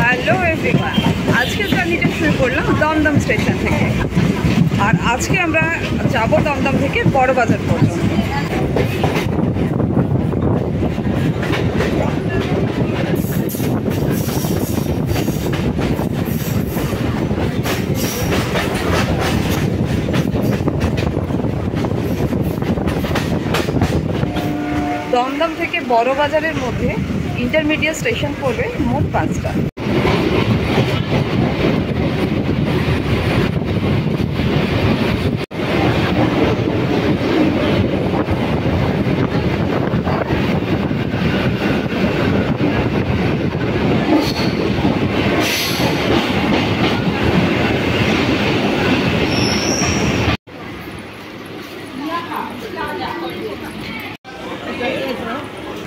Hello everyone, আজকের জার্নিটা শুরু করলাম দমদম স্টেশন থেকে। আর আজকে আমরা যাব দমদম থেকে বড়বাজার পর্যন্ত। দমদম থেকে বড়বাজারের মধ্যে ইন্টারমিডিয়েট স্টেশন পড়বে মোট 5টা।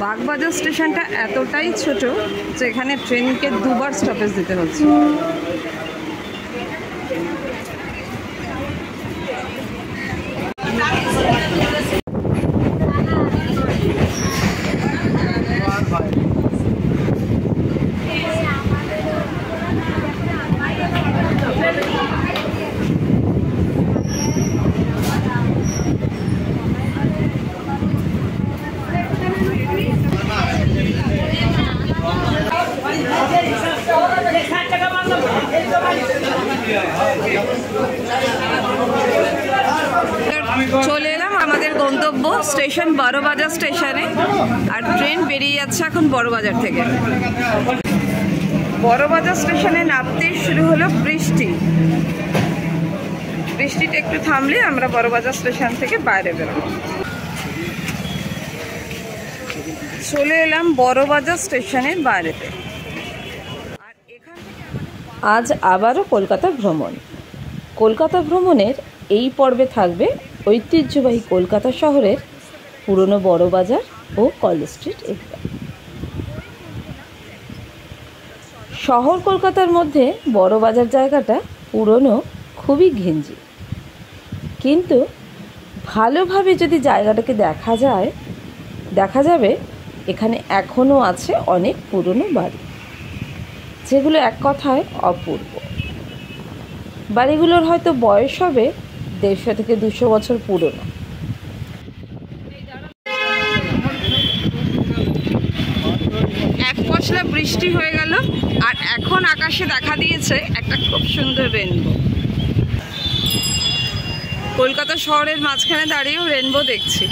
বাগবাজার স্টেশনটা এতটাই ছোট যে এখানে ট্রেনকে দুবার স্টপেজ দিতে হচ্ছে। চলে এলাম আমাদের গন্তব্য স্টেশন বড়বাজার স্টেশনে। আর ট্রেন বেরিয়ে যাচ্ছে এখন বড়বাজার থেকে। বড়বাজার স্টেশনে নামতে শুরু হলো বৃষ্টিটা একটু থামলে আমরা বড়বাজার স্টেশন থেকে বাইরে বেরোবো। চলে এলাম বড়বাজার স্টেশনের বাইরেতে। আজ আবারও কলকাতা ভ্রমণ। কলকাতা ভ্রমণের এই পর্বে থাকবে ঐতিহ্যবাহী কলকাতা শহরের পুরনো বড়বাজার ও কলেজ স্ট্রিট এরিয়া। শহর কলকাতার মধ্যে বড়বাজার জায়গাটা পুরনো, খুবই ঘিঞ্জি, কিন্তু ভালোভাবে যদি জায়গাটাকে দেখা যাবে এখানে এখনও আছে অনেক পুরনো বাড়ি, যেগুলো এক কথায় অপূর্ব। বাড়িগুলোর হয়তো বয়স হবে 150 থেকে 200 বছর পুরনো। এক পশলা বৃষ্টি হয়ে গেল আর এখন আকাশে দেখা দিয়েছে একটা খুব সুন্দর রেনবো। কলকাতা শহরের মাঝখানে দাঁড়িয়েও রেনবো দেখছি।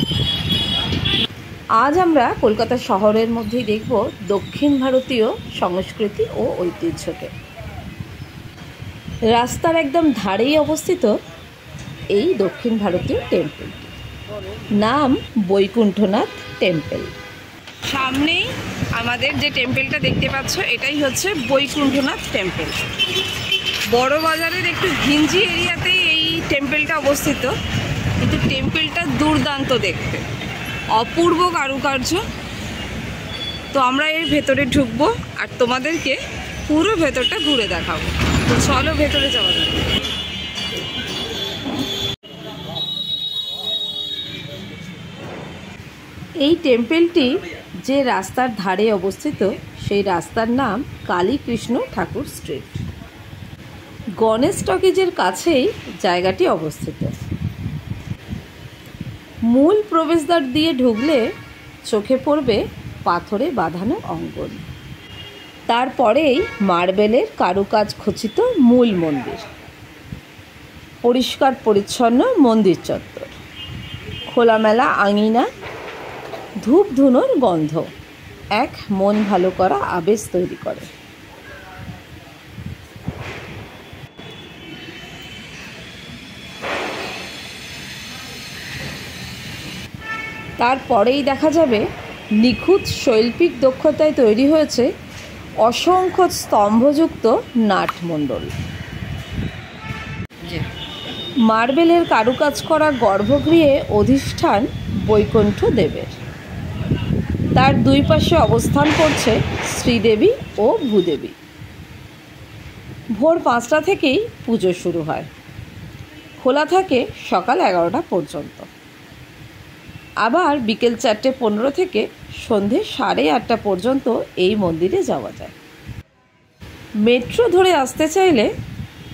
আজ আমরা কলকাতা শহরের মধ্যেই দেখব দক্ষিণ ভারতীয় সংস্কৃতি ও ঐতিহ্যকে। রাস্তার একদম ধারেই অবস্থিত এই দক্ষিণ ভারতীয় টেম্পল, নাম বৈকুণ্ঠনাথ টেম্পল। সামনেই আমাদের যে টেম্পলটা দেখতে পাচ্ছ এটাই হচ্ছে বৈকুণ্ঠনাথ টেম্পল। বড়বাজারের একটু ঘিঞ্জি এরিয়াতেই এই টেম্পলটা অবস্থিত, কিন্তু টেম্পলটা দুর্দান্ত দেখতে, অপূর্ব কারুকার্য। তো আমরা এর ভেতরে ঢুকবো আর তোমাদেরকে পুরো ভেতরটা ঘুরে দেখাবো। তো চলো ভেতরে যাওয়া যাক। এই টেম্পলটি যে রাস্তার ধারে অবস্থিত সেই রাস্তার নাম কালীকৃষ্ণ ঠাকুর স্ট্রিট। গণেশ টকিজের কাছেই জায়গাটি অবস্থিত। মূল প্রবেশদ্বার দিয়ে ঢুকলে চোখে পড়বে পাথরে বাঁধানো অঙ্গন, তারপরেই মার্বেলের কারুকাজ খচিত মূল মন্দির, পরিষ্কার পরিচ্ছন্ন মন্দির চত্বর, খোলামেলা আঙিনা, ধূপ ধুনোর গন্ধ এক মন ভালো করা আবেশ তৈরি করে। তারপরেই দেখা যাবে নিখুঁত শৈল্পিক দক্ষতায় তৈরি হয়েছে অসংখ্য স্তম্ভযুক্ত নাটমণ্ডল। মার্বেলের কারুকাজ করা গর্ভগৃহে অধিষ্ঠান বৈকুণ্ঠ দেবের। তার দুই পাশে অবস্থান করছে শ্রীদেবী ও ভূদেবী। ভোর 5টা থেকেই পুজো শুরু হয়, খোলা থাকে সকাল 11টা পর্যন্ত। আবার বিকেল 4:15 থেকে সন্ধে 8:30 পর্যন্ত এই মন্দিরে যাওয়া যায়। মেট্রো ধরে আসতে চাইলে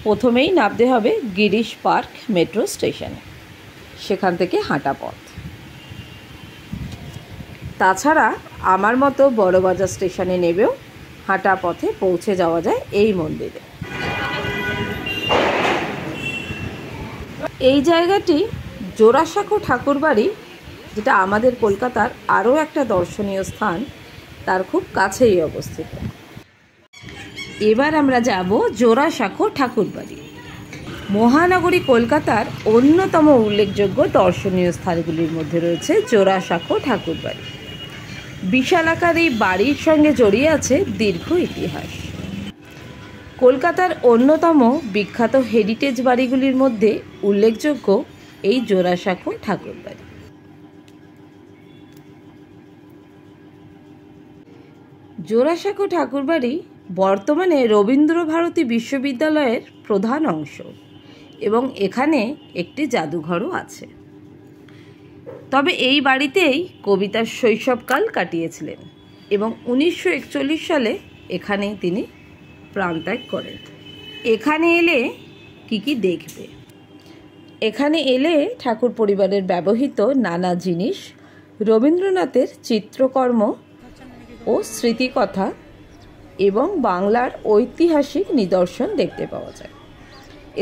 প্রথমেই নামতে হবে গিরিশ পার্ক মেট্রো স্টেশনে, সেখান থেকে হাঁটা পথ। তাছাড়া আমার মতো বড়বাজার স্টেশনে নেবেও হাঁটা পথে পৌঁছে যাওয়া যায় এই মন্দিরে। এই জায়গাটি জোড়াসাঁকো ঠাকুরবাড়ি, যেটা আমাদের কলকাতার আরও একটা দর্শনীয় স্থান, তার খুব কাছেই অবস্থিত। এবার আমরা যাব জোড়াসাঁকো ঠাকুরবাড়ি। মহানগরী কলকাতার অন্যতম উল্লেখযোগ্য দর্শনীয় স্থানগুলির মধ্যে রয়েছে জোড়াসাঁকো ঠাকুরবাড়ি। বিশালাকার এই বাড়ির সঙ্গে জড়িয়ে আছে দীর্ঘ ইতিহাস। কলকাতার অন্যতম বিখ্যাত হেরিটেজ বাড়িগুলির মধ্যে উল্লেখযোগ্য এই জোড়াসাঁকো ঠাকুরবাড়ি। জোড়াসাঁকো ঠাকুরবাড়ি বর্তমানে রবীন্দ্রভারতী বিশ্ববিদ্যালয়ের প্রধান অংশ এবং এখানে একটি জাদুঘরও আছে। তবে এই বাড়িতেই কবিতার শৈশবকাল কাটিয়েছিলেন এবং 1941 সালে এখানেই তিনি প্রাণত্যাগ করেন। এখানে এলে কি দেখবে? এখানে এলে ঠাকুর পরিবারের ব্যবহৃত নানা জিনিস, রবীন্দ্রনাথের চিত্রকর্ম ও স্মৃতিকথা এবং বাংলার ঐতিহাসিক নিদর্শন দেখতে পাওয়া যায়।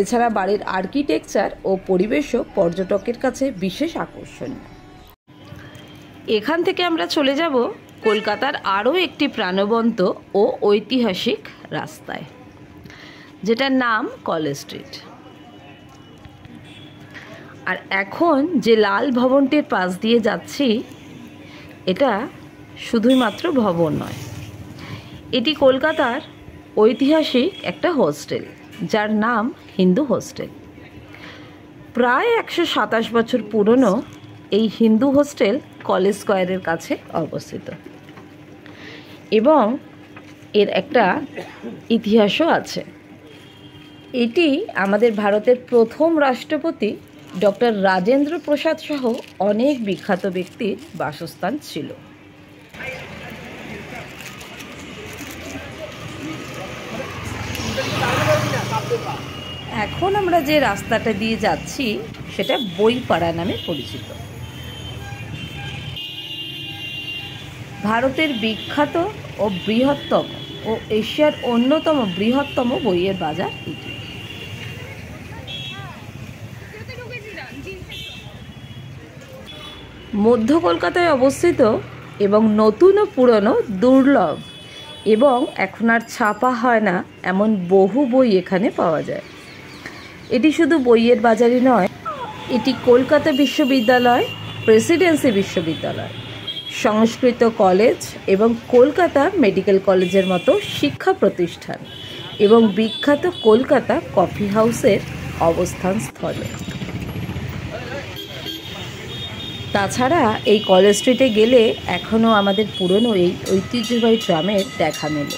এছাড়া বাড়ির আর্কিটেকচার ও পরিবেশও পর্যটকের কাছে বিশেষ আকর্ষণীয়। এখান থেকে আমরা চলে যাব কলকাতার আরও একটি প্রাণবন্ত ও ঐতিহাসিক রাস্তায়, যেটার নাম কলেজ স্ট্রিট। আর এখন যে লাল ভবনটির পাশ দিয়ে যাচ্ছি, এটা শুধুই মাত্র ভবন নয়, এটি কলকাতার ঐতিহাসিক একটা হোস্টেল, যার নাম হিন্দু হোস্টেল। প্রায় 127 বছর পুরনো এই হিন্দু হোস্টেল কলেজ স্কোয়ারের কাছে অবস্থিত এবং এর একটা ইতিহাসও আছে। এটি আমাদের ভারতের প্রথম রাষ্ট্রপতি ডক্টর রাজেন্দ্র প্রসাদ সহ অনেক বিখ্যাত ব্যক্তির বাসস্থান ছিল। এখন আমরা যে রাস্তাটা দিয়ে যাচ্ছি সেটা বইপাড়া নামে পরিচিত। ভারতের বিখ্যাত ও বৃহত্তম ও এশিয়ার অন্যতম বৃহত্তম বইয়ের বাজার এটি। মধ্য কলকাতায় অবস্থিত এবং নতুন ও পুরনো, দুর্লভ এবং এখন আর ছাপা হয় না এমন বহু বই এখানে পাওয়া যায়। এটি শুধু বইয়ের বাজারই নয়, এটি কলকাতা বিশ্ববিদ্যালয়, প্রেসিডেন্সি বিশ্ববিদ্যালয়, সংস্কৃত কলেজ এবং কলকাতা মেডিকেল কলেজের মতো শিক্ষা প্রতিষ্ঠান এবং বিখ্যাত কলকাতা কফি হাউসের অবস্থান স্থলে। তাছাড়া এই কলেজ স্ট্রিটে গেলে এখনও আমাদের পুরনো এই ঐতিহ্যবাহী ট্রামের দেখা মেলে।